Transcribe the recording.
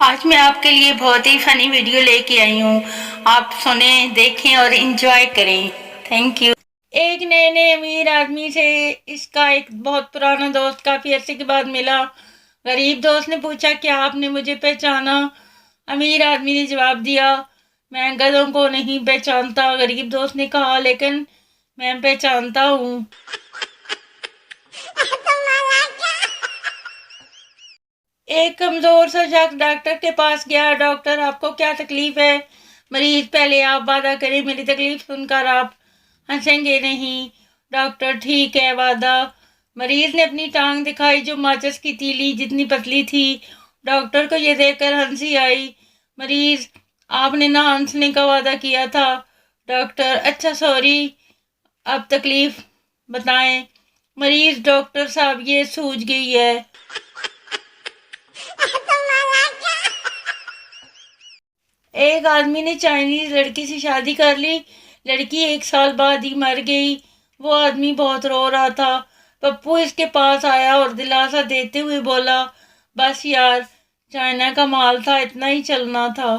آج میں آپ کے لیے بہت ہی فنی ویڈیو لے کے آئی ہوں. آپ سنیں، دیکھیں اور انجوائے کریں. Thank you. ایک نئے نئے امیر آدمی سے اس کا ایک بہت پرانا دوست کافی عرصے کے بعد ملا. غریب دوست نے پوچھا، کیا آپ نے مجھے پہچانا؟ امیر آدمی نے جواب دیا، میں گدھوں کو نہیں پہچانتا. غریب دوست نے کہا، لیکن میں پہچانتا ہوں. ایک کمزور سا شخص ڈاکٹر کے پاس گیا. ڈاکٹر، آپ کو کیا تکلیف ہے؟ مریض، پہلے آپ وعدہ کریں میری تکلیف سن کر آپ ہنسیں گے نہیں. ڈاکٹر، ٹھیک ہے، وعدہ. مریض نے اپنی ٹانگ دکھائی جو ماچس کی تیلی جتنی پتلی تھی. ڈاکٹر کو یہ دیکھ کر ہنسی آئی. مریض، آپ نے نہ ہنسنے کا وعدہ کیا تھا. ڈاکٹر، اچھا سوری، اب تکلیف بتائیں. مریض، ڈاکٹر صاحب یہ سوج گئی ہے. ایک آدمی نے چائنیز لڑکی سے شادی کر لی. لڑکی 1 سال بعد ہی مر گئی. وہ آدمی بہت رو رہا تھا. پپو اس کے پاس آیا اور دلاسا دیتے ہوئے بولا، بس یار، چائنا کا مال تھا، اتنا ہی چلنا تھا.